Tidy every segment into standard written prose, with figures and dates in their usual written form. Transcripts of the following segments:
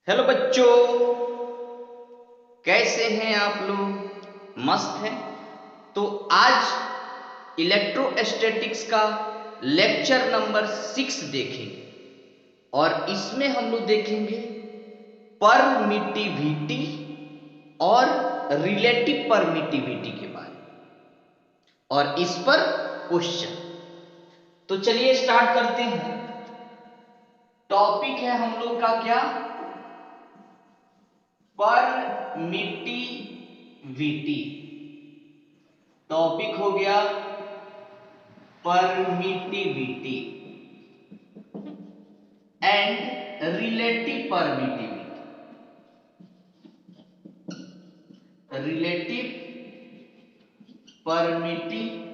Hello बच्चों, कैसे हैं आप लोग? मस्त हैं। तो आज इलेक्ट्रोस्टैटिक्स का लेक्चर नंबर 6 देखेंगे और इसमें हम लोग देखेंगे परमिटिविटी और रिलेटिव परमिटिविटी के बारे में और इस पर क्वेश्चन। तो चलिए स्टार्ट करते हैं। टॉपिक है हम लोग का क्या? परमिटिविटी। टॉपिक हो गया permittivity and relative permittivity. Relative permittivity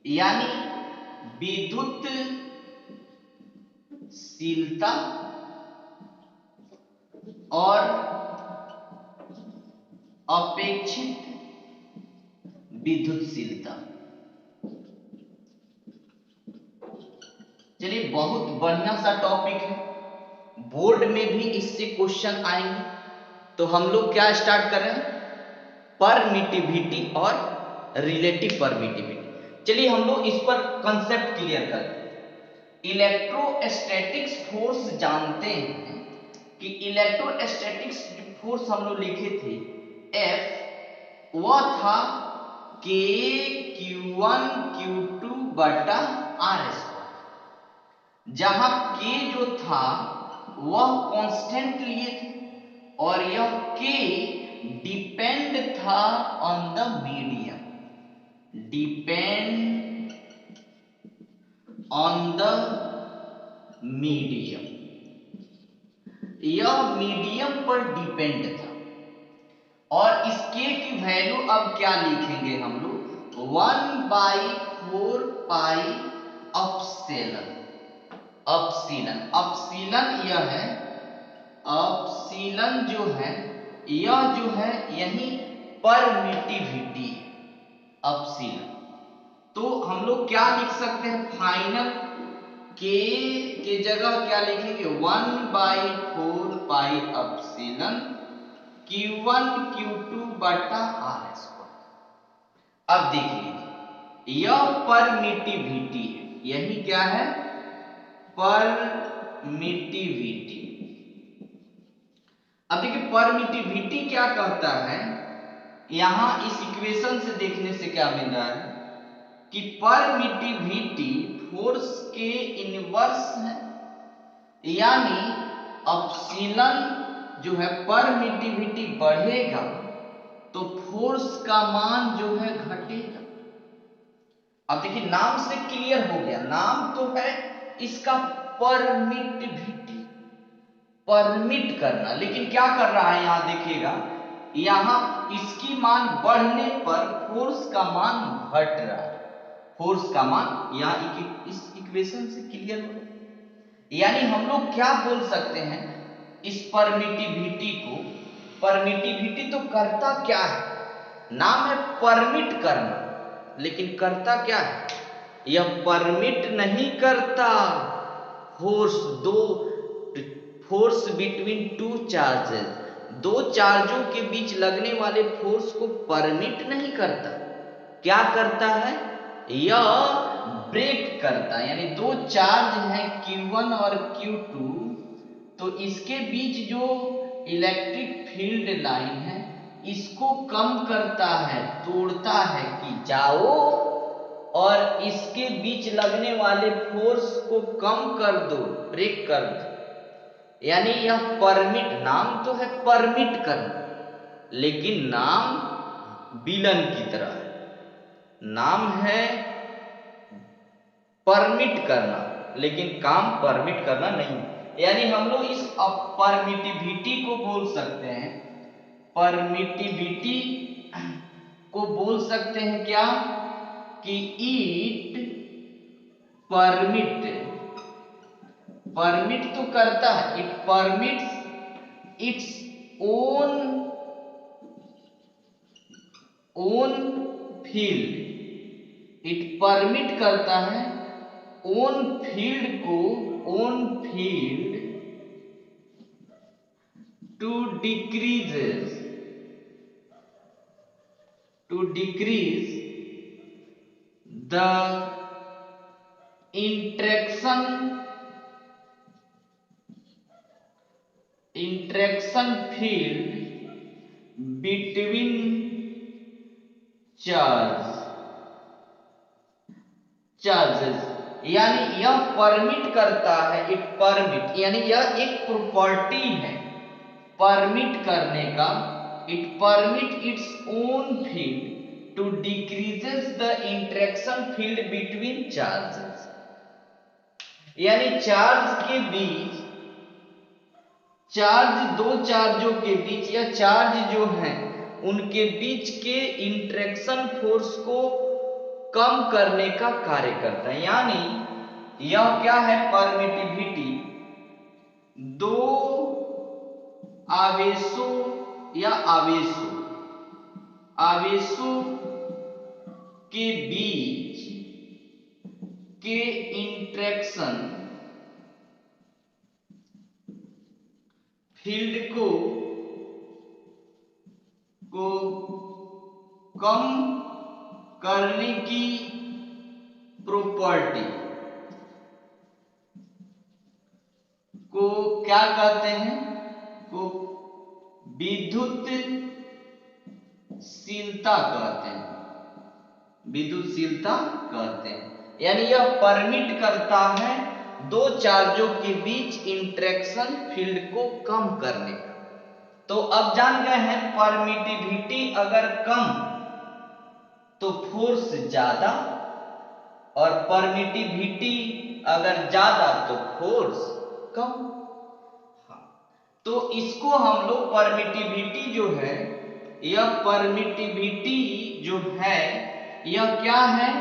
यानी विद्युत शीलता और अपेक्षित विद्युतशीलता। चलिए, बहुत बढ़िया सा टॉपिक है, बोर्ड में भी इससे क्वेश्चन आएंगे। तो हम लोग क्या स्टार्ट कर रहे हैं? परमिटिविटी और रिलेटिव परमिटिविटी। चलिए हम लोग इस पर कंसेप्ट क्लियर करते हैं। इलेक्ट्रोस्टैटिक्स फोर्स जानते हैं कि इलेक्ट्रोस्टैटिक्स फोर्स हम लोग लिखे थे F, वह था K Q1 Q2 बटा R स्क्वायर, जहां K जो था वह कांस्टेंट लिए थे और यह K डिपेंड था on the medium. Depend on the medium, यह मीडियम पर डिपेंड था। और इसके की वैल्यू अब क्या लिखेंगे हम लोग? 1/4 पाई अपसिलन। अपसिलन अपसिलन यह है, अपसिलन जो है यह जो है यही परमिटिविटी है। अपसिलन तो हम लोग क्या लिख सकते हैं? फाइनल के जगह क्या लिखेंगे? 1/4 पाई अपसिलन Q1 Q2 बटा R स्क्वायर। अब देखिए, यह परमिटिविटी है, यही क्या है? परमिटिविटी। अब देखिए परमिटिविटी क्या कहता है, यहां इस इक्वेशन से देखने से क्या मिल रहा है कि परमिटिविटी फोर्स के इनवर्स है, यानी अपसिलन जो है परमिटिविटी बढ़ेगा तो फोर्स का मान जो है घटेगा। अब देखिए नाम से क्लियर हो गया, नाम तो है इसका परमिटिविटी, परमिट करना, लेकिन क्या कर रहा है यहां देखिएगा, यहां इसकी मान बढ़ने पर फोर्स का मान घट रहा है। फोर्स का मान यहां इस इक्वेशन से क्लियर हो रहा है। यानी हम लोग क्या बोल सकते हैं इस परमिटिविटी को? परमिटिविटी तो करता क्या है? नाम है परमिट करना, लेकिन करता क्या है? यह परमिट नहीं करता फोर्स दो फोर्स बिटवीन टू चार्जेस, दो चार्जों के बीच लगने वाले फोर्स को परमिट नहीं करता। क्या करता है? यह ब्रेक करता है। यानी दो चार्ज हैं Q1 और Q2, तो इसके बीच जो इलेक्ट्रिक फील्ड लाइन है इसको कम करता है, तोड़ता है कि जाओ और इसके बीच लगने वाले फोर्स को कम कर दो, ब्रेक कर दो। यानी यह परमिट, नाम तो है परमिट करना, लेकिन नाम विलन की तरह है। नाम है परमिट करना, लेकिन काम परमिट करना नहीं। यानी हम लोग इस परमिटिविटी को बोल सकते हैं, परमिटिविटी को बोल सकते हैं क्या? कि इट परमिट, परमिट तो करता है, it permits its own own field. It permit करता है ओन फील्ड को, own field to decrease the interaction field between charges, यानी यह परमिट करता है, इट परमिट यानी यह एक प्रॉपर्टी है परमिट करने का, it permit its own field to decreases the interaction field between charges, यानी दो चार्जों के बीच या चार्ज जो हैं उनके बीच के इंटरेक्शन फोर्स को कम करने का कार्य करता है। यानी यह क्या है, परमिटिविटी दो आवेशों या आवेशों के बीच के इंटरेक्शन फील्ड को कम करने की प्रॉपर्टी को क्या कहते हैं, को विद्युतशीलता कहते हैं। यानी यह परमिट करता है दो चार्जों के बीच इंटरेक्शन फील्ड को कम करने का। तो अब जान गए हैं परमिटिविटी अगर कम तो फोर्स ज्यादा, और परमिटिविटी अगर ज्यादा तो फोर्स कम। हाँ, तो इसको हम लोग परमिटिविटी जो है, यह परमिटिविटी जो है यह क्या है,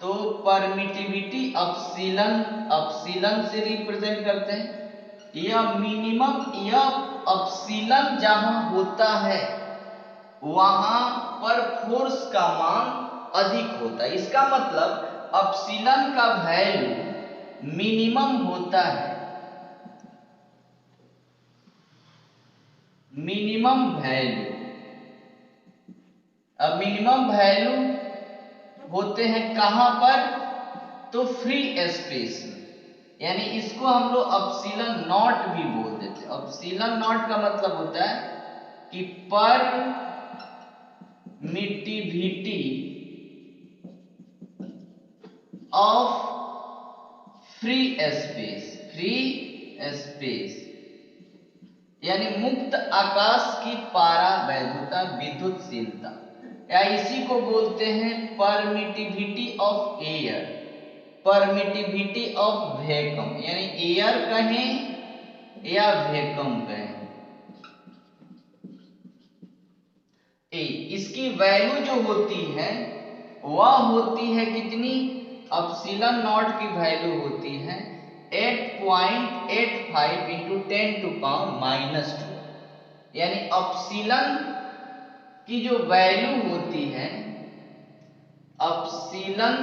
तो परमिटिविटी अपसीलन से रिप्रेजेंट करते हैं। यह मिनिमम, यह अपसीलन जहां होता है वहां पर फोर्स का मान अधिक होता है। इसका मतलब अपसीलन का वैल्यू मिनिमम होता है, मिनिमम वैल्यू। अब मिनिमम वैल्यू होते हैं कहां पर, तो फ्री स्पेस में, यानी इसको हम लोग अपसीलन नॉट भी बोल देते हैं। अपसीलन नॉट का मतलब होता है कि परमिटिविटी ऑफ फ्री स्पेस, यानी मुक्त आकाश की पारावैधुता, विद्युतशीलता, या इसी को बोलते हैं permittivity of air, permittivity of vacuum, यानी एयर कहें या वैक्यूम कहें। इसकी वैल्यू जो होती है वह होती है कितनी, अपसीलन नॉट की वैल्यू होती है 8.85 इंटू 10⁻², यानी अपसीलन की जो वैल्यू होती है, अपसीलन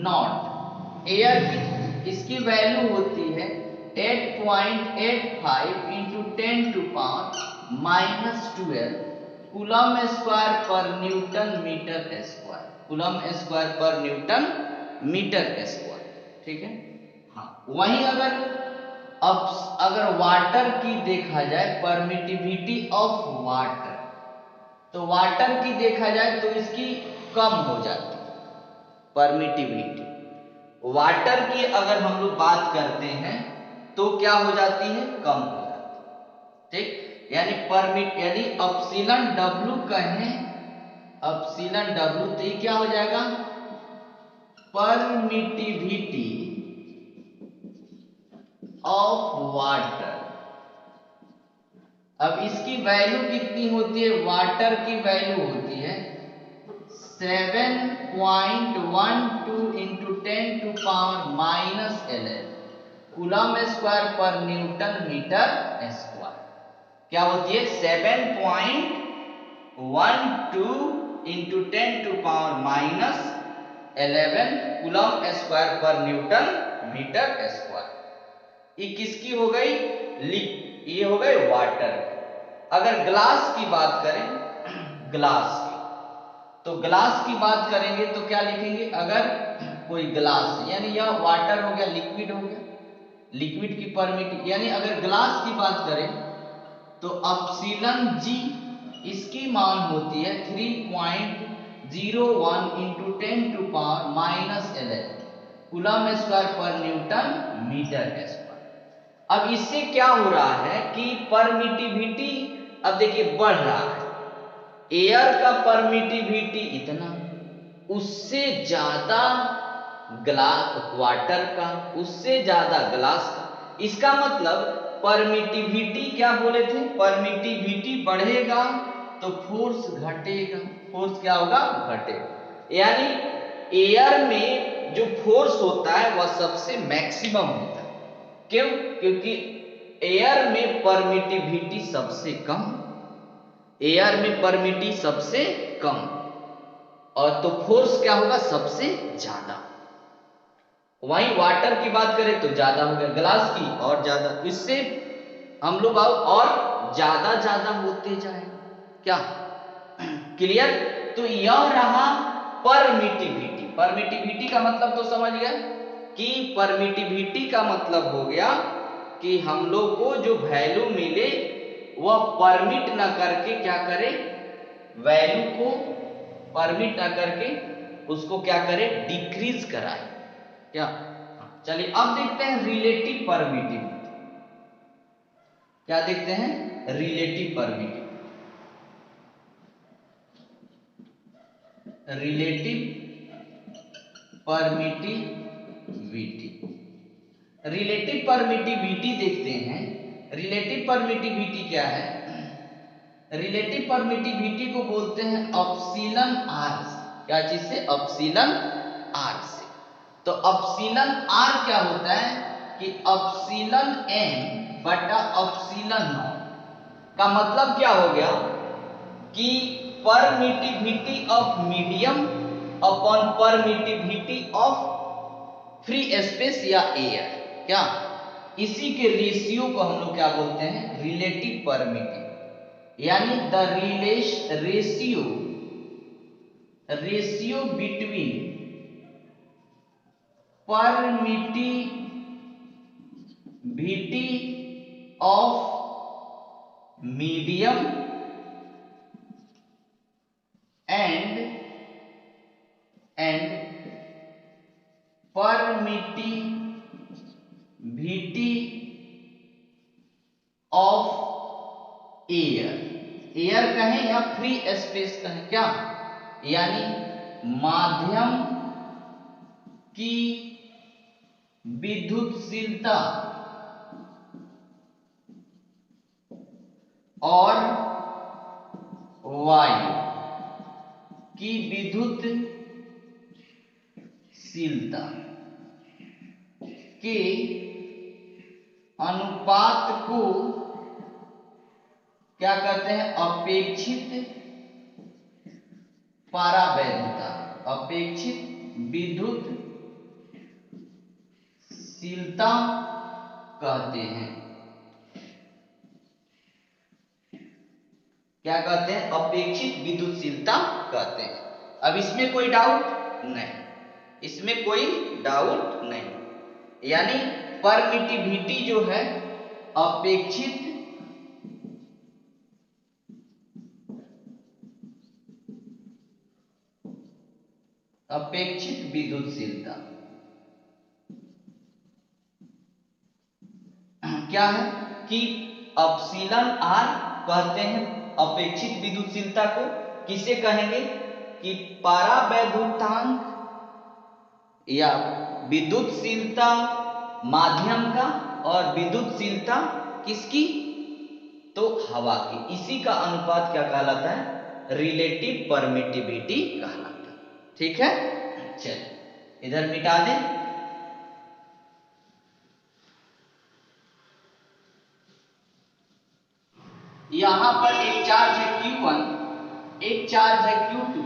नॉट एयर की, इसकी वैल्यू होती है 8.85 इंटू 10⁻² कूलम स्क्वायर पर newton metre square, coulomb square पर न्यूटन मीटर स्क्वायर। ठीक है। हाँ, वहीं अगर वाटर की देखा जाए, परमिटिविटी ऑफ वाटर, तो वाटर की देखा जाए तो इसकी कम हो जाती है परमिटिविटी। वाटर की अगर हम लोग बात करते हैं तो क्या हो जाती है, कम हो जाती है। ठीक, यानी यानी अपसीलन W कहें, अपसीलन W, तो ये क्या हो जाएगा, परमिटिविटी ऑफ वाटर। अब इसकी वैल्यू कितनी होती है, वाटर की वैल्यू होती है 7.12 इंटू 10⁻11 कूलम स्क्वायर पर न्यूटन मीटर स्क्वायर। क्या होती है, 7.12 इंटू 10⁻11 कूलम स्क्वायर पर न्यूटन मीटर स्क्वायर। ये किसकी हो गई? ये हो गए वाटर। अगर ग्लास की बात करें, ग्लास की, तो ग्लास की बात करेंगे तो क्या लिखेंगे? अगर कोई ग्लास है, यानी यह वाटर हो गया, लिक्विड हो गया, लिक्विड की परमिटिविटी, यानी अगर ग्लास की बात करें तो एप्सिलॉन जी इसकी मान होती है 3.01 इंटू 10⁻⁻11 कूलम स्क्वायर पर न्यूटन मीटर स्क्वायर। अब इससे क्या हो रहा है कि परमिटिविटी, अब देखिए बढ़ रहा है। एयर का परमिटिविटी इतना, उससे ज्यादा ग्लास वाटर का, उससे ज्यादा ग्लास का। इसका मतलब परमिटिविटी क्या बोले थे? परमिटिविटी बढ़ेगा तो फोर्स घटेगा। फोर्स क्या होगा? घटेगा। यानी एयर में जो फोर्स होता है वह सबसे मैक्सिमम होता है। क्यों? क्योंकि एयर में परमिटिविटी सबसे कम, एयर में परमिटिविटी सबसे कम, और तो फोर्स क्या होगा? सबसे ज्यादा। वहीं वाटर की बात करें तो ज्यादा हो गया, ग्लास की और ज्यादा, इससे हम लोग और ज्यादा होते जाएगा। क्या क्लियर? तो यह रहा परमिटिविटी। परमिटिविटी का मतलब तो समझ गए कि परमिटिविटी का मतलब हो गया कि हम लोग को जो वैल्यू मिले वह परमिट ना करके क्या करे? वैल्यू को परमिट ना करके उसको क्या करे? डिक्रीज कराए। क्या? चलिए अब देखते हैं रिलेटिव परमिटिविटी। क्या देखते हैं? Relative permittivity. Relative permittivity, relative permittivity देखते हैं। रिलेटिव परमिटिविटी क्या है? रिलेटिव परमिटिविटी को बोलते हैं एप्सिलॉन आर से। क्या चीज से? एप्सिलॉन आर से। तो एप्सिलॉन आर क्या होता है कि एप्सिलॉन एम बटा एप्सिलॉन नॉट का मतलब क्या हो गया कि permittivity of medium upon permittivity of free space या एयर। क्या? इसी के रेशियो को हम लोग क्या बोलते हैं? Relative permittivity. यानी the ratio between permittivity of medium and permittivity of air. Air कहें या फ्री स्पेस कहें, क्या? यानी माध्यम की विद्युतशीलता और वायु की विद्युतशीलता के अनुपात को क्या कहते हैं? अपेक्षित परावैधता, अपेक्षित विद्युतशीलता कहते हैं। क्या कहते हैं? अपेक्षित विद्युतशीलता कहते हैं। अब इसमें कोई डाउट नहीं, इसमें कोई डाउट नहीं। यानी परमिटिविटी जो है अपेक्षित विद्युतशीलता क्या है कि एप्सिलॉन आर कहते हैं अपेक्षित विद्युतशीलता को। किसे कहेंगे? कि परावैद्युतांक या विद्युतशीलता माध्यम का, और विद्युतशीलता किसकी? तो हवा की। इसी का अनुपात क्या कहलाता है? रिलेटिव परमिटिविटी कहलाता है। ठीक है, चलिए इधर मिटा दें। यहां पर एक चार्ज है Q1, एक चार्ज है Q2।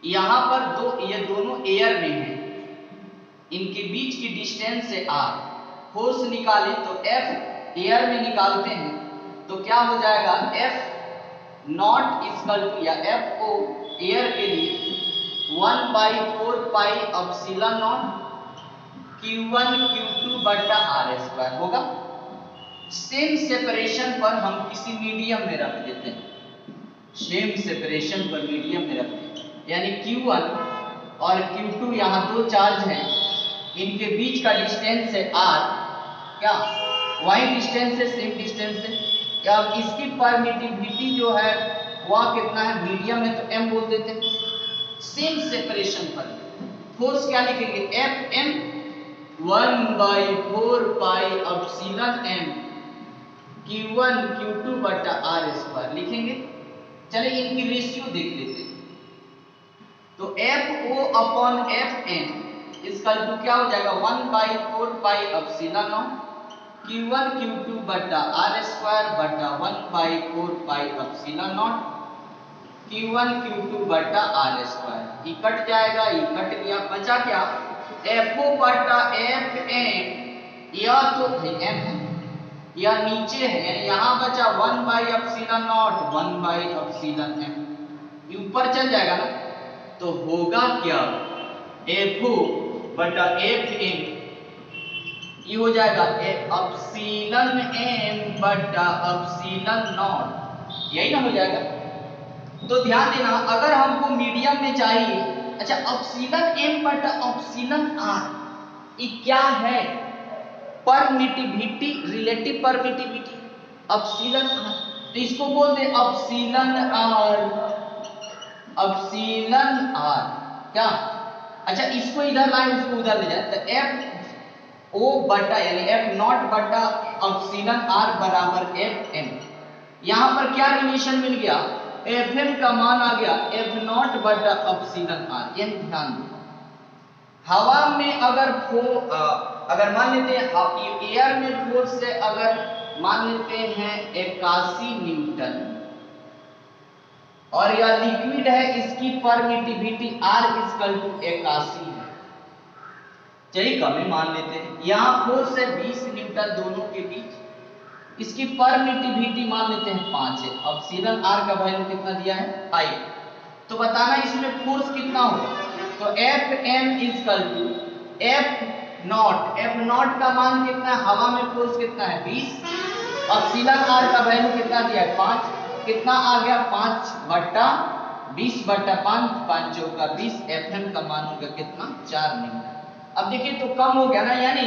यहां पर ये दोनों एयर में हैं, इनके बीच की डिस्टेंस है r। फोर्स निकाले तो F एयर में निकालते हैं तो क्या हो जाएगा, F नॉट इक्वल टू या F O एयर के लिए 1/4 pi epsilon not Q1 Q2 बटा R स्क्वायर होगा। सेम सेपरेशन पर हम किसी मीडियम में रख देते हैं, सेम सेपरेशन पर मीडियम में रखते हैं, यानी Q1 और Q2 यहाँ दो चार्ज हैं, इनके बीच का डिस्टेंस है R, क्या वही डिस्टेंस है, सेम डिस्टेंस है। अब इसकी परमिटिविटी जो है वह कितना है, मीडियम है तो M बोल देते हैं। सेम सेपरेशन पर फोर्स क्या लिखेंगे, Fm 1/4 pi epsilon M Q1 Q2 बटा R स्क्वायर लिखेंगे। चलिए इनकी रेशियो देख लेते हैं। तो FO अपॉन Fm इसका टू क्या हो जाएगा, 1/4 pi epsilon not Q1 Q2 बटा R स्क्वायर बटा 1/4 pi epsilon not Q1 Q2 बटा R स्क्वायर। ये कट जाएगा, ये कट गया, बचा क्या, FO बटा Fm, या तो m है या नीचे है, यानी यहाँ बचा 1/एप्सिलॉन नॉट 1/एप्सिलॉन m, ऊपर चल जाएगा ना, तो होगा क्या, FO बटा Fm ये हो जाएगा एप्सिलॉन m बटा एप्सिलॉन नॉट, यही ना हो जाएगा। तो ध्यान देना, अगर हमको मीडियम में चाहिए, अच्छा एप्सिलॉन m बटा एप्सिलॉन r ये क्या है, permittivity, relative permittivity epsilon r, तो इसको बोल दे एप्सिलॉन r क्या, अच्छा इसको इधर लाए उसको उधर ले जाए, तो F O बटा यानी F नॉट बटा एप्सिलॉन r बराबर Fm। यहाँ पर क्या रिलेशन मिल गया, Fm का मान आ गया F नॉट बटा एप्सिलॉन r। ये ध्यान दो, हवा में अगर मान लेते हैं एयर में फोर्स से अगर मान लेते हैं 81 न्यूटन और यह लिक्विड है, इसकी परमिटिविटी R इक्वल टू 81 है, चलिए कम मान लेते हैं, यहाँ फोर्स है 20 न्यूटन दोनों के बीच, इसकी परमिटिविटी मान लेते हैं 5 है, अब एप्सिलॉन R का वैल्यू कितना दिया है 5, तो बताना इसमें फोर्स कितना होगा, तो Fm equal to F naught का मान कितना है, हवा में फोर्स कितना है 20, एप्सिलॉन R का वैल्यू कितना दिया है 5, कितना आ गया 5 बटा 20 बटा 5, 5 चौका 20, Fm का मान होगा कितना 4 न्यूटन। अब देखिए तो कम हो गया ना, यानी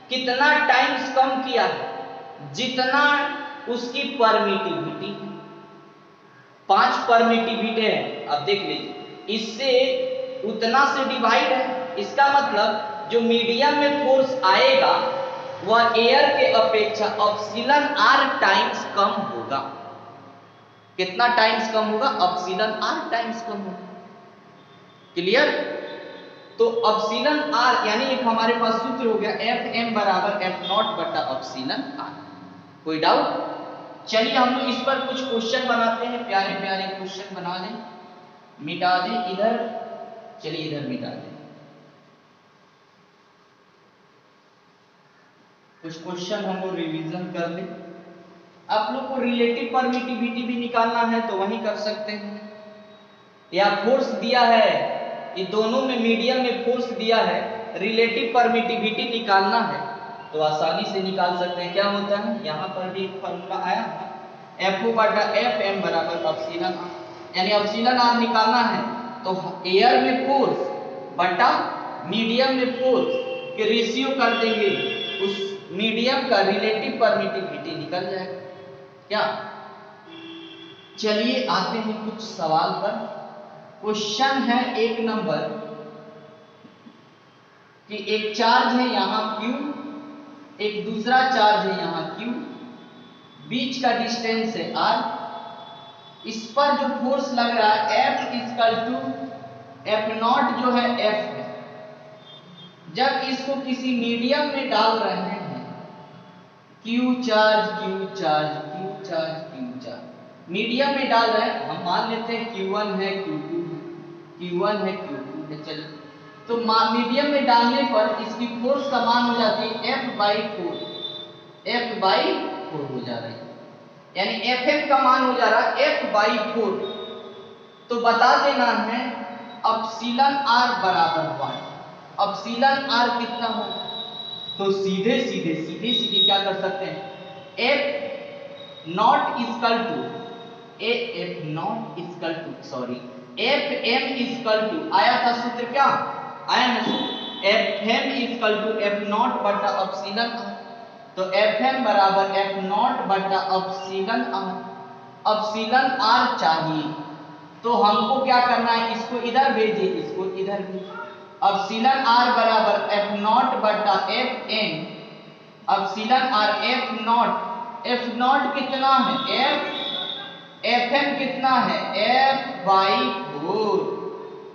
कितना टाइम्स कम किया है, जितना उसकी परमिटिविटी 5 परमिटिविटी है, अब देख लीजिए इससे उतना से डिवाइड है, इसका मतलब जो मीडियम में फोर्स आएगा वह एयर के अपेक्षा एप्सिलॉन r टाइम्स कम होगा। कितना टाइम्स कम होगा, एप्सिलॉन r टाइम्स कम होगा, क्लियर। तो एप्सिलॉन r यानी एक हमारे पास सूत्र हो गया Fm बराबर F नॉट बटा एप्सिलॉन r। कोई डाउट, चलिए हम लोग इस पर कुछ क्वेश्चन बनाते हैं, प्यारे प्यारे क्वेश्चन बना दें, मिटा दें इधर, चलिए इधर मिटा दें, कुछ क्वेश्चन हम लोग रिवीजन कर ले। आप लोग को रिलेटिव परमिटिविटी भी निकालना है तो वही कर सकते हैं, या फोर्स दिया है, ये दोनों में मीडियम में फोर्स दिया है, रिलेटिव परमिटिविटी निकालना है तो आसानी से निकाल सकते हैं। क्या होता है, यहाँ पर भी एक फॉर्मूला आया है, F बटा Fm बराबर एप्सिलॉन r, यानी एप्सिलॉन r निकालना है तो एयर में फोर्स बटा मीडियम में फोर्स के रेशियो कर देंगे, उस मीडियम का रिलेटिव परमिटिविटी निकल जाएगा। क्या, चलिए आते हैं कुछ सवाल पर। क्वेश्चन है 1 नंबर कि एक चार्ज है यहाँ Q, एक दूसरा चार्ज है यहाँ Q, बीच का डिस्टेंस है R, इस पर जो फोर्स लग रहा है F equal to F naught जो है F है। जब इसको किसी मीडियम में डाल रहे हैं, Q charge Q charge Q charge Q charge medium में डाल रहे हैं, हम मान लेते हैं Q1 है Q2 है, Q1 है Q2 है, चलिए तो मीडियम में डालने पर इसकी फोर्स का मान हो जाती है F/4, F/4 हो जा रही है, यानी Fm का मान हो जा रहा है F/4। तो बता देना है अपसिलन r बराबर 1। अपसिलन r कितना हो, तो सीधे सीधे क्या कर सकते हैं, F naught equal to Fm equal to आया था सूत्र, क्या आया ना सूत्र, Fm equal to F naught बटा अपसिलन r। तो Fm बराबर F नॉट बटा अपसिलन r। अपसिलन r चाहिए तो हमको क्या करना है, इसको इधर भेजिए, इसको इधर भेजिए। अपसिलन r बराबर F नॉट बटा Fn, अपसिलन r F नॉट कितना है, Fm कितना है, F/4।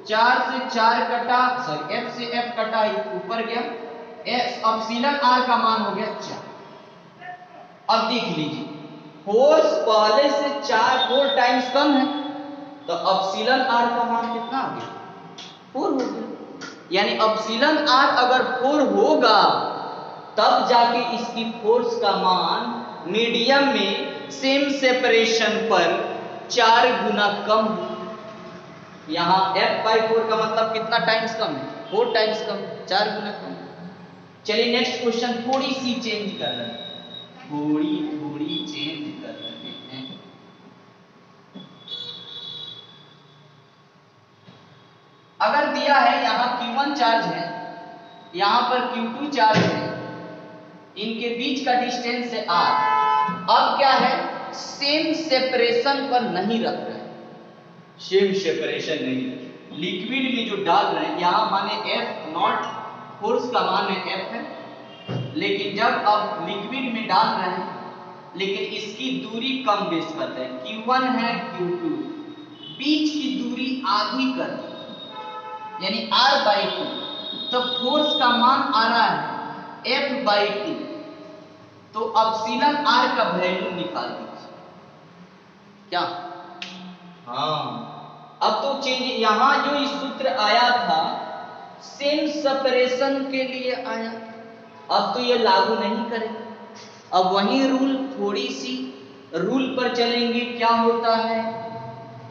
4 से 4 कटा, सॉरी F से F कटा, ऊपर गया, अपसिलन r का मान हो गया 4। अब देख लीजिए, फोर्स पहले से 4 टाइम्स कम है, तो अपसिलन r का मान कितना आ गया, 4 हो गया। यानी अपसिलन r अगर 4 होगा तब जाके इसकी फोर्स का मान मीडियम में सेम सेपरेशन पर 4 गुना कम हो। यहाँ F/4 का मतलब कितना टाइम्स कम है, 4 टाइम्स कम, 4 गुना कम। चलिए नेक्स्ट क्वेश्चन थोड़ी सी चेंज कर रहे हैं, थोड़ी चेंज कर रहे हैं। अगर दिया है यहाँ Q1 चार्ज है, यहाँ पर Q2 चार्ज है, इनके बीच का डिस्टेंस है r। अब क्या है, सेम सेपरेशन पर नहीं रख रहे हैं, सेम सेपरेशन नहीं, लिक्विड में जो डाल रहे हैं, यहाँ माने F नॉट फोर्स का मान है F है, लेकिन जब अब लिक्विड में डाल रहे हैं, लेकिन इसकी दूरी कम बेस करते हैं, Q1 है Q2, बीच की दूरी आधी कर दी, यानी R/2, तो फोर्स का मान आ रहा है F/2। तो अपसिलन r का वैल्यू निकाल दीजिए, क्या, हाँ अब तो चेंज, यहां जो इस सूत्र आया था सेम सेपरेशन के लिए आया, अब तो ये लागू नहीं करेंगे, अब वही रूल, थोड़ी सी रूल पर चलेंगे। क्या होता है,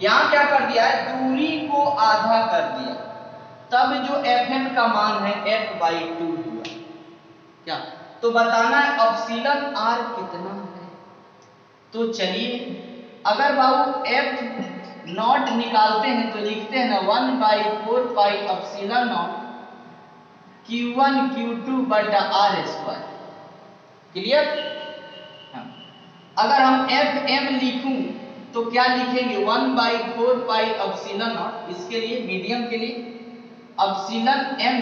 यहां क्या कर दिया है, दूरी को आधा कर दिया, तब जो Fm का मान है F/2 हुआ, क्या, तो बताना है अपसिलन r कितना है। तो चलिए अगर बाबू F नॉट निकालते हैं तो लिखते हैं ना 1/4 pi epsilon not Q1 Q2 बटा r²। क्लियर, हाँ। अगर हम Fm लिखूं तो क्या लिखेंगे, 1/4 पाई अपसिलन नॉट, इसके लिए मीडियम के लिए अपसिलन m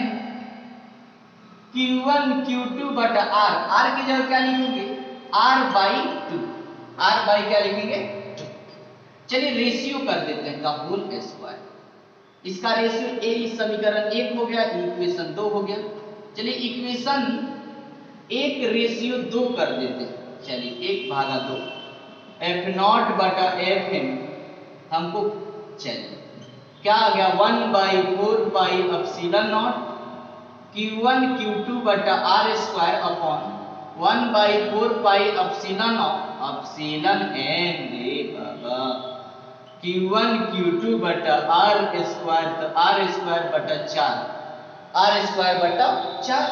Q1 Q2 बटा r की जगह क्या लिखेंगे, r/2, क्या लिखेंगे 2। चलिए रेशियो कर देते हैं का होल स्क्वायर, इसका रेशियो इस समीकरण 1 हो गया, इक्वेशन 2 हो गया। चलिए इक्वेशन 1 रेशियो 2 कर देते हैं, चलिए 1/2 F नॉट बटा Fm, हमको चलिए क्या आ गया, 1/4 pi epsilon not Q1 Q2 बटा r² upon 1/4 pi epsilon naught, epsilon n रे बाबा, Q1 Q2 बटा r², तो r² बटा 4, r² बटा 4,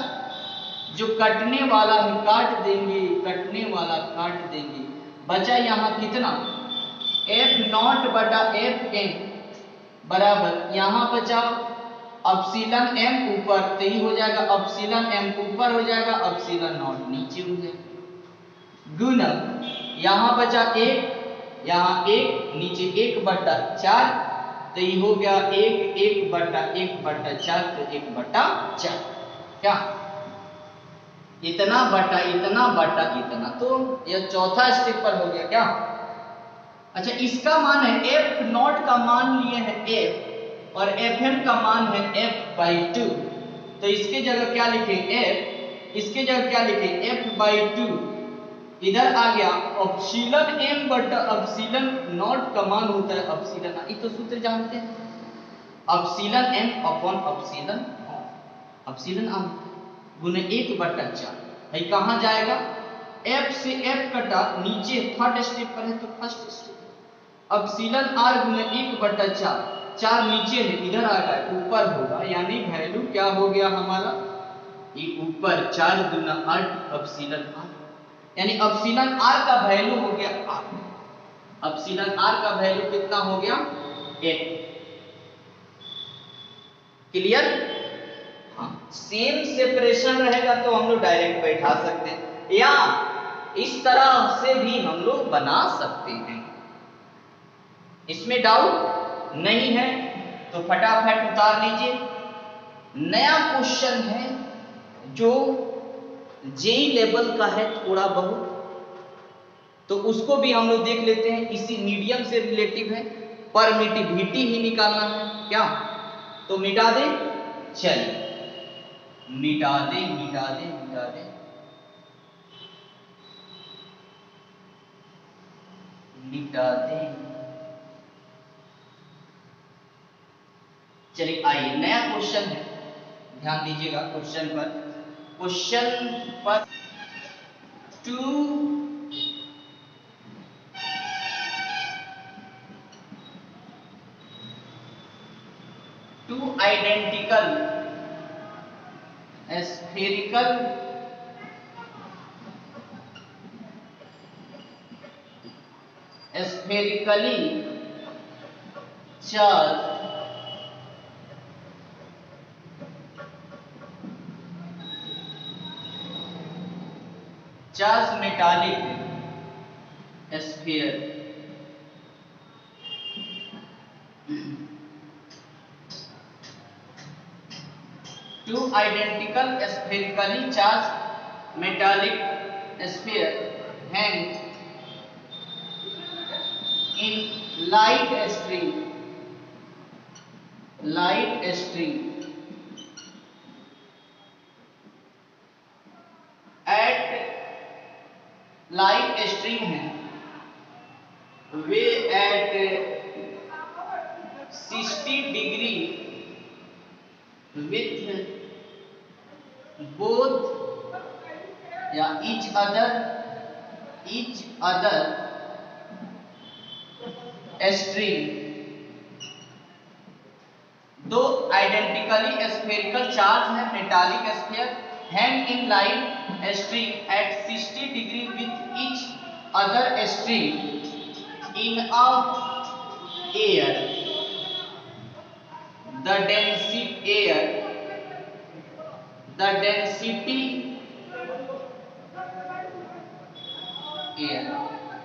जो कटने वाला है काट देंगे, कटने वाला काट देंगे, बचा यहाँ कितना, F नॉट बटा Fm बराबर, यहाँ बचा अपसिलन m ऊपर, तो ये हो जाएगा अपसिलन m ऊपर हो जाएगा, अपसिलन नॉट नीचे हो जाएगा, गुना यहाँ बचा 1, यहाँ 1, नीचे 1/4, तो ये हो गया 1/4, तो 1/4, क्या, इतना बटा इतना बटा इतना, तो यह चौथा स्टेप पर हो गया, क्या। अच्छा इसका मान है F नॉट का मान लिए है F और Fm का मान है F/2, तो इसके जगह क्या लिखे F, इसके जगह क्या लिखे F/2, इधर आ गया अपसिलन m बटा अपसिलन नॉट का मान होता है अपसिलन, ये तो सूत्र जानते हैं, अपसिलन m अपॉन अपसिलन नॉट। अपसिलन आर गुने 1/4 भाई कहाँ जाएगा, एफ से एफ कटा नीचे थर्ड स्टेप पर है तो फर्स्ट स्टेप। अपसिलन आर गुने 1/4, 4 नीचे है इधर आएगा ऊपर होगा, यानी वैल्यू क्या हो गया हमारा, ये ऊपर 4 गुना 8 अपसिलन आर, यानी अपसिलन आर का वैल्यू हो गया 8। अपसिलन आर का वैल्यू कितना हो गया 8। क्लियर। हाँ, सेम सेपरेशन रहेगा तो हम लोग डायरेक्ट बैठा सकते हैं, या इस तरह से भी हम लोग बना सकते हैं, इसमें डाउट नहीं है। तो फटाफट उतार लीजिए। नया क्वेश्चन है जो जेई लेवल का है थोड़ा बहुत, तो उसको भी हम लोग देख लेते हैं। इसी मीडियम से रिलेटिव है, परमिटिविटी ही निकालना है क्या, तो मिटा दे, चलिए मिटा दे मिटा दे मिटा दे मिटा दे। चलिए आइए नया क्वेश्चन है, ध्यान दीजिएगा क्वेश्चन पर। क्वेश्चन पर 2 identical spherically charge metallic sphere two identical spherically charge metallic sphere hang in light string at light string है वे at 60 degree with both या each other string। दो आइडेंटिकली स्फेरिकल चार्ज है metallic sphere hang in line string at 60 degree with each other string in a air. The density air.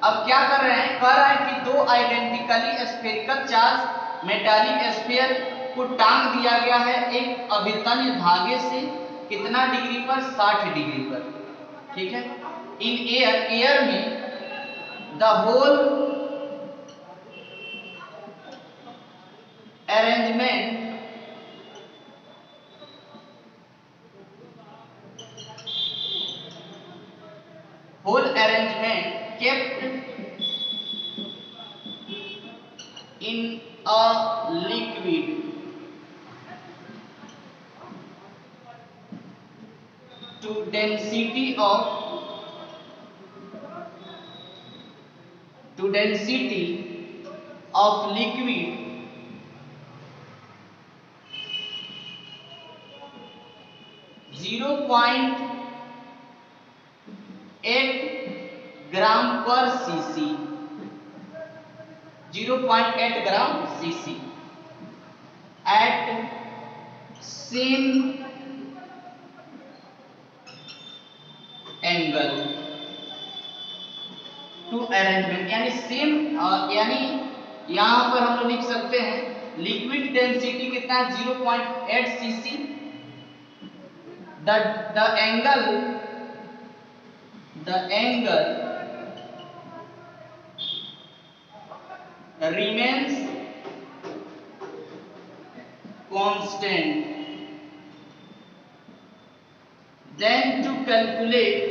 अब क्या कर रहे हैं, कह रहा है कि दो identically spherical charge metallic sphere को टांग दिया गया है एक अभितन्य धागे से, कितना डिग्री पर, 60 डिग्री पर, ठीक है। इन एयर में the whole arrangement kept in a liquid to density of 0.8 gram पर cc, 0.8 gram cc at same angle to arrangement, यानी सेम, यानी यहां पर हम लोग लिख सकते हैं लिक्विड डेंसिटी कितना है 0.8 CC, the angle remains constant। Then to calculate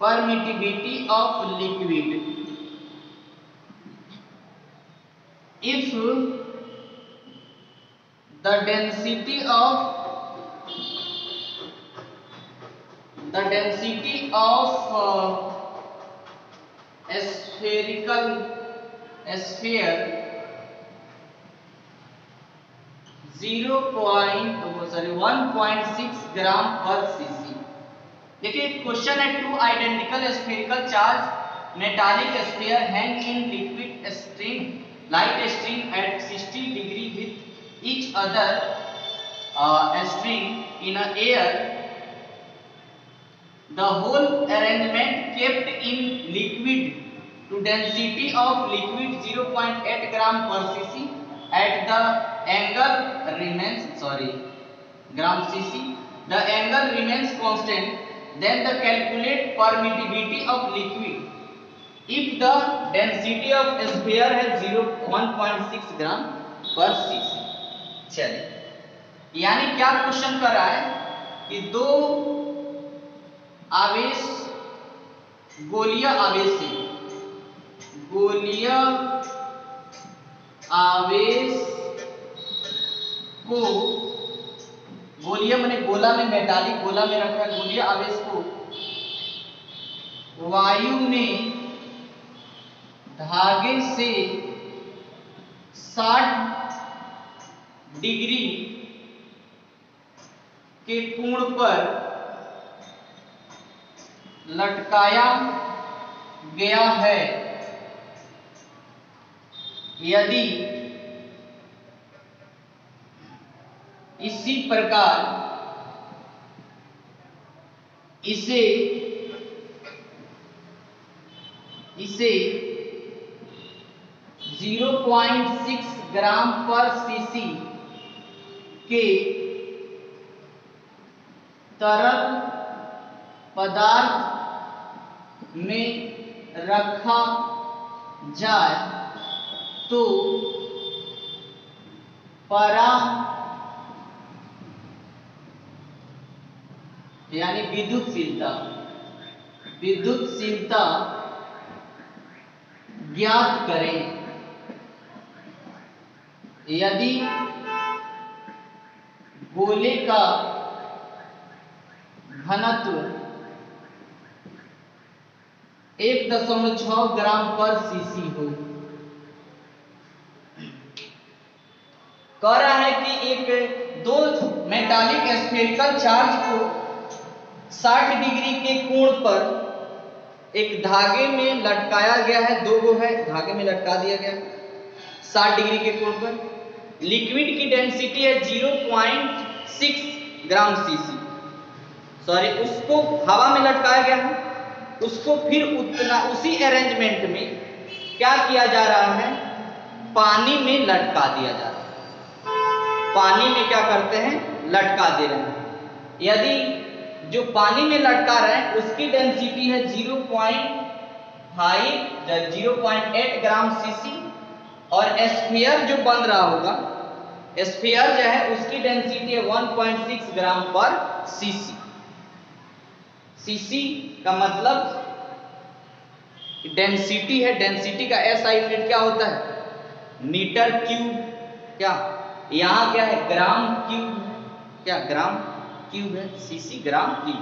permittivity of liquid if the density of spherical sphere 1.6 gram पर सीसी। देखिए क्वेश्चन है, two identical spherical charge metallic sphere hang in liquid string light string at 60 degree with each other string in air, the whole arrangement kept in liquid to density of liquid 0.8 gram per cc at the angle remains gram cc, the angle remains constant, then the calculate permittivity of liquid if the density of sphere है 1.6 gram per cc। चलिए, यानी क्या question कर रहा है कि दो आवेश गोलीय आवेश को गोलीय माने गोला में, मेटालिक गोला में रखा गोलीय आवेश को वायु में धागे से 60 डिग्री के कोण पर लटकाया गया है। यदि इसी प्रकार इसे 0.6 ग्राम पर सीसी के तरल पदार्थ में रखा जाए तो यानी विद्युतशीलता ज्ञात करें। यदि गोले का घनत्व 1.6 ग्राम पर सीसी हो। कह रहा है कि दो मेटालिक स्फेरिकल चार्ज को 60 डिग्री के कोण पर एक धागे में लटकाया गया है, दो गो है, धागे में लटका दिया गया 60 डिग्री के कोण पर। लिक्विड की डेंसिटी है 0.6 ग्राम सीसी, उसको हवा में लटकाया गया है। उसको फिर उसी अरेंजमेंट में क्या किया जा रहा है, पानी में लटका दिया जा रहा है। पानी में क्या करते हैं, लटका दे रहे हैं। यदि जो पानी में लटका रहे हैं उसकी डेंसिटी है 0.8 ग्राम सीसी, और स्फीयर जो बन रहा होगा, स्फीयर जो है उसकी डेंसिटी है 1.6 ग्राम पर सीसी। सीसी का मतलब डेंसिटी है, डेंसिटी का एसआई यूनिट क्या होता है, मीटर क्यूब। क्या यहाँ क्या है, ग्राम क्यूब, क्या ग्राम क्यूब है, सीसी ग्राम क्यूब।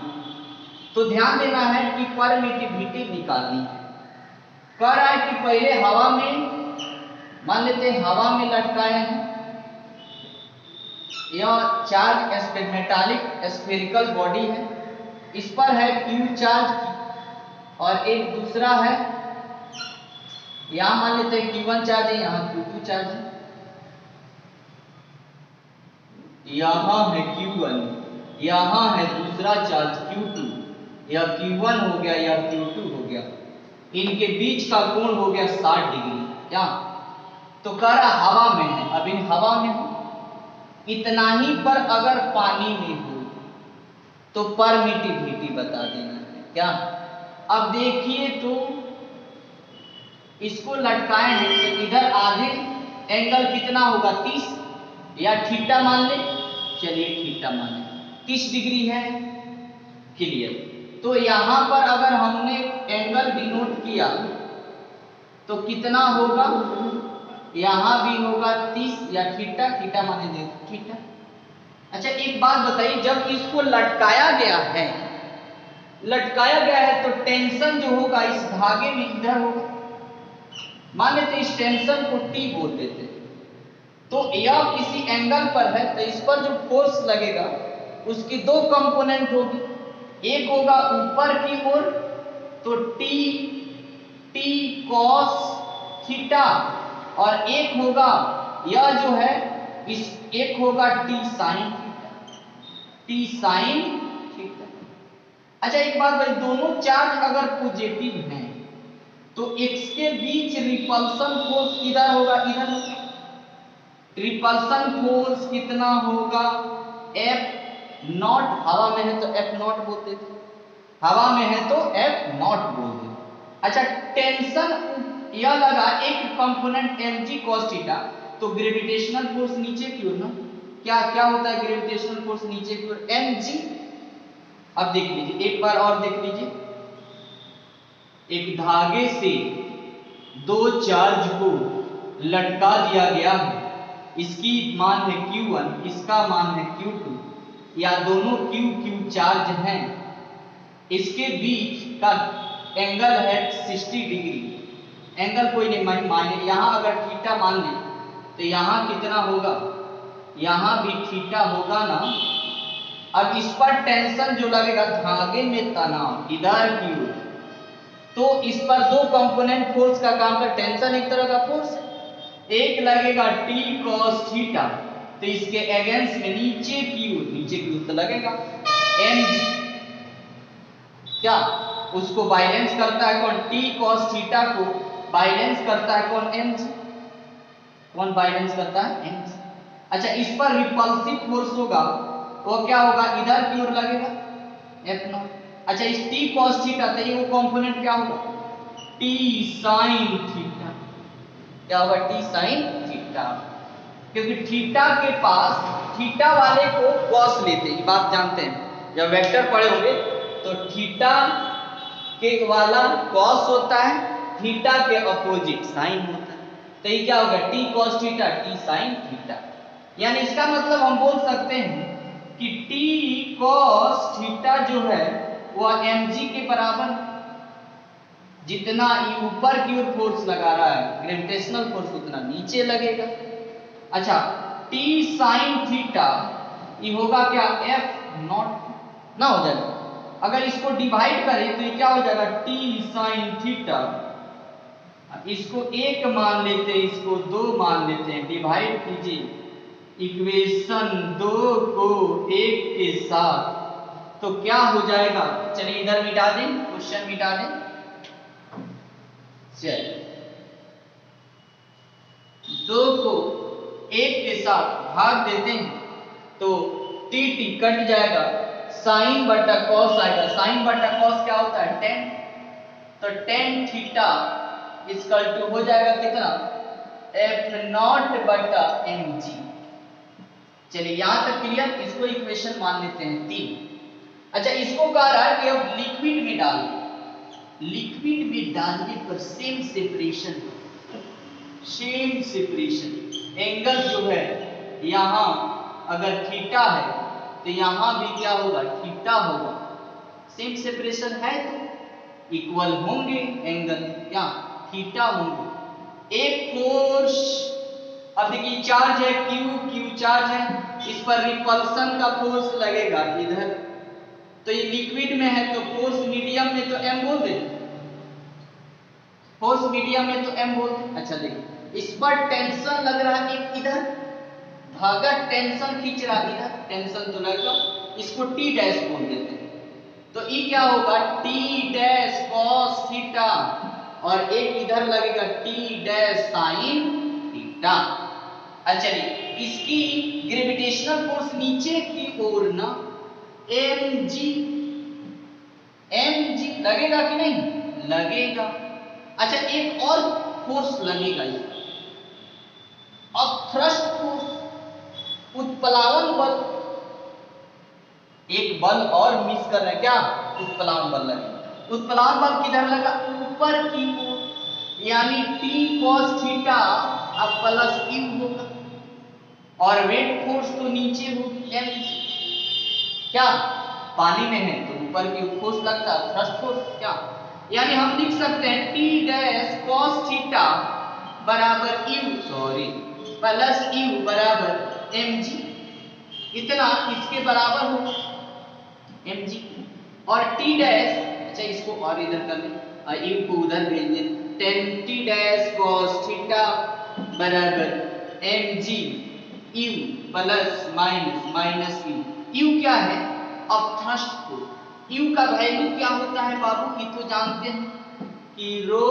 तो ध्यान देना है कि परमिटिविटी निकालनी है। कह रहा है कि पहले हवा में, मान लेते हैं हवा में लटकाए हैं, यह चार्ज मेटालिक स्फेरिकल बॉडी है, इस पर है क्यू चार्ज, और एक दूसरा है यहां मान लेते हैं Q1 चार्ज है, यहां Q2 चार्ज है, यहां है Q1, यहां है दूसरा चार्ज Q2, यह Q1 हो गया, यह Q2 हो गया, इनके बीच का कोण हो गया 60 डिग्री। क्या तो कह रहा हवा में है, अब इन हवा में हो, इतना ही पर अगर पानी में हो तो परमिटिविटी बता देना है। क्या अब देखिए, तो इसको लटकाए हैं तो इधर आधे एंगल कितना होगा, 30, या थीटा मान ले, चलिए थीटा मान ले, 30 डिग्री है, क्लियर। तो यहां पर अगर हमने एंगल डिनोट किया तो कितना होगा, यहां भी होगा 30 या थीटा, थीटा माने दे थीटा। अच्छा एक बात बताइए, जब इसको लटकाया गया है, तो टेंशन जो होगा इस धागे में इधर होगा। मान लेते इस टेंशन को टी बोलते थे, तो यह किसी एंगल पर है, तो इस पर जो फोर्स लगेगा उसकी दो कंपोनेंट होगी, एक होगा ऊपर की ओर तो टी कॉस थीटा, और एक होगा यह जो है एक होगा टी साइन थीटा। अच्छा एक बात भाई, दोनों चार्ज अगर पॉजिटिव हैं तो x के बीच रिपल्सन फोर्स किधर होगा, इधर होगा। रिपल्सन फोर्स कितना होगा, F नॉट, हवा में है तो F नॉट बोलते थे, हवा में है तो F नॉट बोलते थे। अच्छा टेंशन यह लगा एक कंपोनेंट mg cos थीटा, तो ग्रेविटेशनल फोर्स नीचे की ओर ना, क्या होता है ग्रेविटेशनल फोर्स नीचे की ओर, mg। अब देख लीजिए एक बार और देख लीजिए, एक धागे से दो चार्ज को लटका दिया गया है, इसकी मान है Q1, इसका मान है Q2, या दोनों Q चार्ज हैं, इसके बीच का एंगल है 60 डिग्री। एंगल कोई नहीं माने, यहां अगर थीटा मान ले तो यहां कितना होगा, यहां भी थीटा होगा ना। अब इस पर टेंशन जो लगेगा, धागे में तनाव इधर की ओर, तो इस पर दो कंपोनेंट फोर्स का काम कर, टेंशन एक तरह का फोर्स है, एक लगेगा टी कॉस थीटा, तो इसके अगेंस्ट में नीचे की ओर तो लगेगा mg, क्या उसको बाइलेंस करता है कौन, टी कॉस थीटा को बाइलेंस करता है कौन, mg। कौन बाइलेंस करता है, mg। अच्छा इस पर रिपल्सिव फोर्स होगा, वो क्या होगा, इधर की ओर लगेगा F नॉट। अच्छा इस टी कॉस थीटा, तो ये वो कंपोनेंट क्या होगा, टी साइन थीटा, क्या होगा, टी साइन थीटा, क्योंकि थीटा के पास, थीटा वाले को कॉस लेते हैं, बात जानते हैं, जब वेक्टर पढ़े होंगे तो थीटा के वाला कॉस होता है, थीटा के अपोजिट साइन होता है, तो ये क्या होगा, T cos theta T sine theta. यानी इसका मतलब हम बोल सकते हैं कि टी कॉस थीटा जो है वह mg के बराबर, जितना ये ऊपर की ओर फोर्स लगा रहा है ग्रेविटेशनल फोर्स उतना नीचे लगेगा। अच्छा टी साइन थीटा ये होगा क्या, F नॉट ना हो जाएगा। अगर इसको डिवाइड करें तो ये क्या हो जाएगा, टी साइन थीटा, इसको एक मान लेते हैं, इसको दो मान लेते हैं, डिवाइड कीजिए इक्वेशन दो को एक के साथ, तो क्या हो जाएगा, चलिए इधर मिटा दें, क्वेश्चन मिटा दें, चलिए दो को एक के साथ भाग देते हैं तो टी कट जाएगा, साइन बटा कॉस आएगा, साइन बटा कॉस क्या होता है, टेन, तो टेन थीटा इक्वल टू हो जाएगा कितना, F नॉट बटा mg। चलिए यहां तक क्लियर, इसको इक्वेशन मान लेते हैं 3। अच्छा इसको कह रहा है कि अब लिक्विड में डालें, लिक्विड में डालने पर सेम सेपरेशन एंगल जो है यहां अगर थीटा है तो यहां भी क्या होगा, थीटा होगा, सेम सेपरेशन है तो इक्वल होंगे एंगल, क्या थीटा होंगे। एक फोर्स, अब देखिए चार्ज है क्यू चार्ज है, इस पर रिपल्सन का फोर्स लगेगा इधर, तो ये लिक्विड में है तो फोर्स मीडियम में तो m बोल दे, फोर्स मीडियम में तो m बोल दे। अच्छा देखिए इस पर टेंशन लग रहा है एक इधर, धागा टेंशन खींच रहा है इधर, टेंशन तो लग रहा, इसको टी डैश बोल देते हैं, तो ये क्या होगा, टी डैश कॉस थीटा, और एक इधर लगेगा टी डैश साइन थीटा। अच्छा चलिए इसकी ग्रेविटेशनल फोर्स नीचे की ओर ना mg लगेगा कि नहीं लगेगा। अच्छा एक और फोर्स लगेगा, अब थ्रस्ट फोर्स, उत्प्लावन बल, एक बल और मिस कर रहे हैं, क्या? उत्प्लावन बल लगे। उत्प्लावन बल किधर लगा? ऊपर की ओर, यानी टी कॉस थीटा अब प्लस यू होगा, और वेट फोर्स तो नीचे होगी एम जी, क्या? पानी में है तो ऊपर की फोर्स लगता है, थ्रस्ट फोर्स, क्या? यानी हम लिख सकते हैं टी डैश कॉस थीटा बराबर यू, सॉरी प्लस यू बराबर एम जी, इतना इसके बराबर होगा एम जी। और टी डैश, अच्छा इसको और इधर कर लें, यू को उधर भेज दें, ten T dash cos theta बराबर M G U plus minus minus U. U क्या है? अब थ्रस्ट फोर्स। यू का वैल्यू क्या होता है बाबू? ये तो जानते हैं कि रो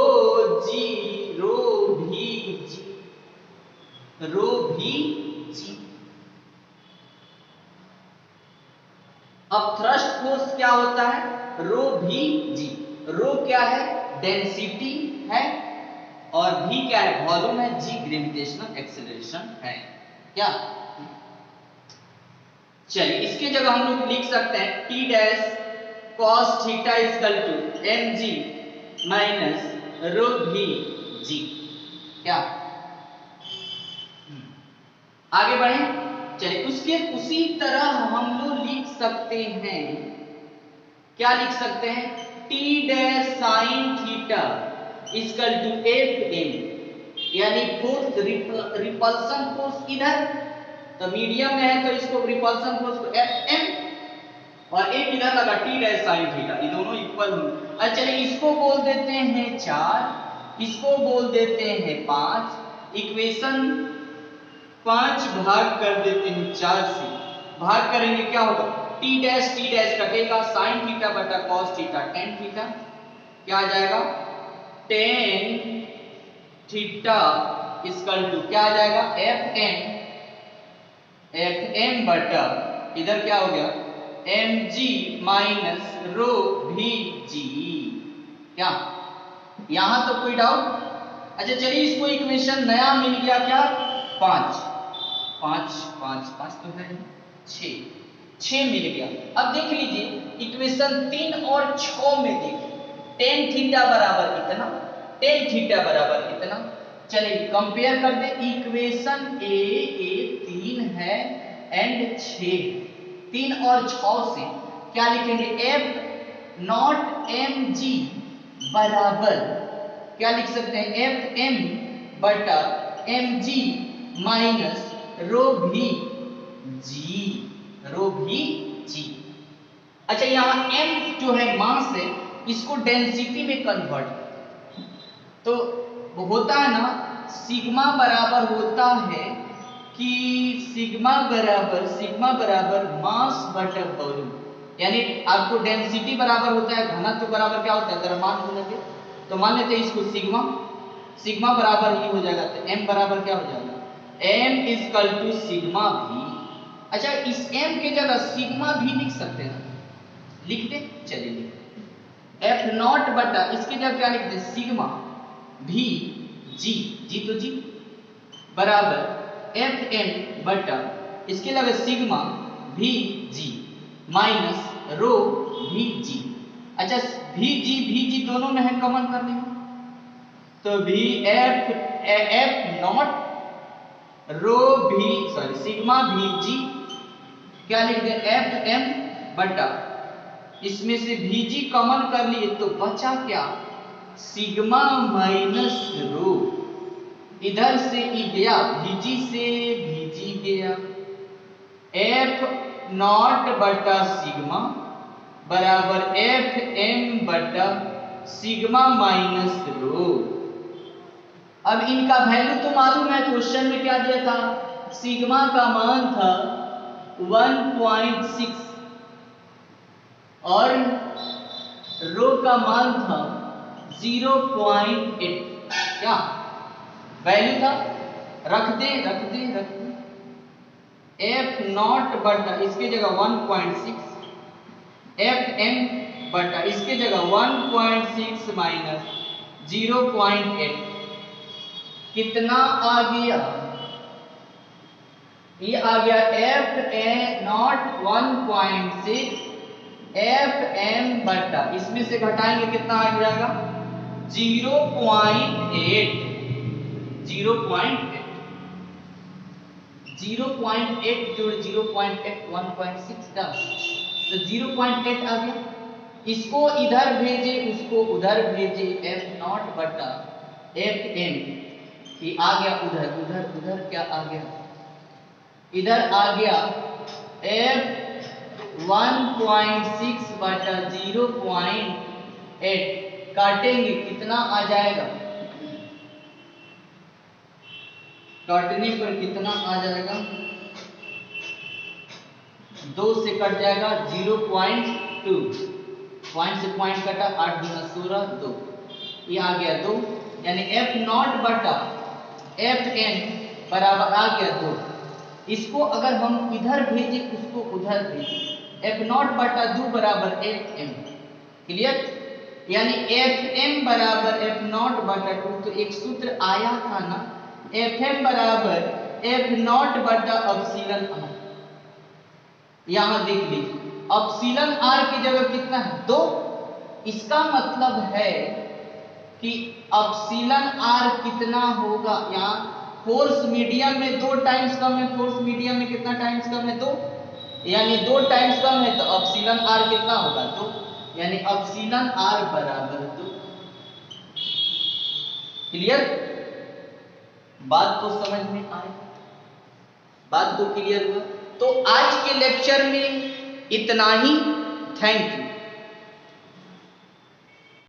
जी, रो भी जी, रो भी जी। अब थ्रस्ट फोर्स क्या होता है? रो भी जी। रो क्या है? डेंसिटी है, और भी क्या है? वॉल्यूम है, जी ग्रेविटेशनल एक्सेलरेशन है, क्या? चलिए इसके जगह हम लोग लिख सकते हैं T dash cos theta equal to M G minus rho भी जी, क्या? आगे बढ़े, चलिए उसके उसी तरह हम लोग लिख सकते हैं, क्या लिख सकते हैं? T dash sine theta equal to F m, यानी फोर्स रिपल्सन फोर्स इधर, तो मीडियम में है तो इसको रिपल्सन फोर्स को एफ एम, और एक इधर लगा टी डैश साइन थीटा, ये दोनों इक्वल होंगे। अच्छा चलिए इसको बोल देते हैं 4, इसको बोल देते हैं 5, इक्वेशन 5 भाग कर देते हैं 4 से, भाग करेंगे क्या होगा? टी डैश कटेगा, साइन थीटा बटा कॉस थीटा टेन थीटा, क्या आ जाएगा? टेन थीटा इक्वल टू क्या आ जाएगा? एफ एम बटा इधर क्या हो गया? एम जी माइनस रो भी जी, क्या? यहां तो कोई डाउट? अच्छा चलिए इसको इक्वेशन नया मिल गया, क्या? 5 5 5 5 तो है 6 मिल गया। अब देख लीजिए इक्वेशन 3 और 6 में देखिए, टेन थीटा बराबर इतना, टेन थीटा बराबर इतना। चलिए कंपेयर कर दे, इक्वेशन ए 3 है एंड 6, 3 और 6 से क्या लिखेंगे? एफ नॉट एम जी बराबर क्या लिख सकते हैं? एफ एम बटा एम जी माइनस रो भी जी, रो भी जी। अच्छा यहाँ m जो है मास है, इसको डेंसिटी में कन्वर्ट, तो होता है ना सिग्मा बराबर होता है कि सिग्मा बराबर मास बटा वॉल्यूम, यानी आपको डेंसिटी बराबर होता है, घनत्व बराबर क्या होता है? द्रव्यमान घनत्व। तो मान लेते हैं इसको सिग्मा बराबर ही हो जाएगा, तो m बराबर क्या हो जाएगा? m इक्वल टू सिग्मा भी। अच्छा इस m के जगह सिग्मा भी लिख सकते हैं, लिख दे, चलिए एफ नॉट बटा इसके जगह क्या लिख दे? सिग्मा भी जी तो जी बराबर एफ एम बटा इसके जगह सिग्मा भी जी माइनस रो भी जी। अच्छा भी जी दोनों में है, कॉमन कर लेंगे, तो भी एफ नॉट रो भी सॉरी सिग्मा भी जी क्या लिख दे? एफ एम बटा इसमें से भीजी कॉमन कर लिए तो बचा क्या? सिग्मा माइनस रो, इधर से ई गया, भीजी से भीजी गया, एफ नॉट बटा सिग्मा बराबर एफ एम बटा सिग्मा माइनस रो। अब इनका वैल्यू तो मालूम है, क्वेश्चन में क्या दिया था? सिग्मा का मान था 1.6 और रो का मान था 0.8, क्या वैल्यू था? रख दे एफ नॉट बटा इसके जगह 1.6, एफ एम बटा इसके जगह 1.6 माइनस 0.8, कितना आ गया? ये आ गया F a naught 1.6 F m बटा, इसमें से घटाएंगे कितना आ जाएगा 0.8 जोड़ 0.8 1.6 का, तो 0.8 आ गया। इसको इधर भेजे उसको उधर भेजे, एफ नॉट बटा एफ एम, ये आ गया उधर, उधर क्या आ गया, इधर आ गया एफ 1.6 बटा 0.8, काटेंगे कितना आ जाएगा, काटने पर कितना आ जाएगा, 2 से कट जाएगा 0.2, पॉइंट से पॉइंट कटा, 8 दूना 16 2, ये आ गया 2, यानी एफ नॉट बटा एफ एन बराबर आ गया 2। इसको अगर हम इधर भेजे उसको उधर भेजे, एफ नॉट बटा 2 बराबर एफ एम, क्लियर, यानी एफ एम बराबर एफ नॉट बटा 2, तो एक सूत्र आया था ना, एफ एम बराबर एफ नॉट बटा अपसीलन आर, यहां देख लीजिए अपसीलन आर की जगह कितना है 2, इसका मतलब है कि अपसीलन आर कितना होगा, यहाँ फोर्स मीडियम में 2 टाइम्स कम है, फोर्स मीडियम में कितना टाइम्स कम है 2, यानी 2 टाइम्स कम है, तो अपसीलन आर कितना होगा 2, यानी अपसीलन आर बराबर 2। क्लियर, बात तो समझ में आई, बात तो क्लियर हुआ। तो आज के लेक्चर में इतना ही, थैंक यू।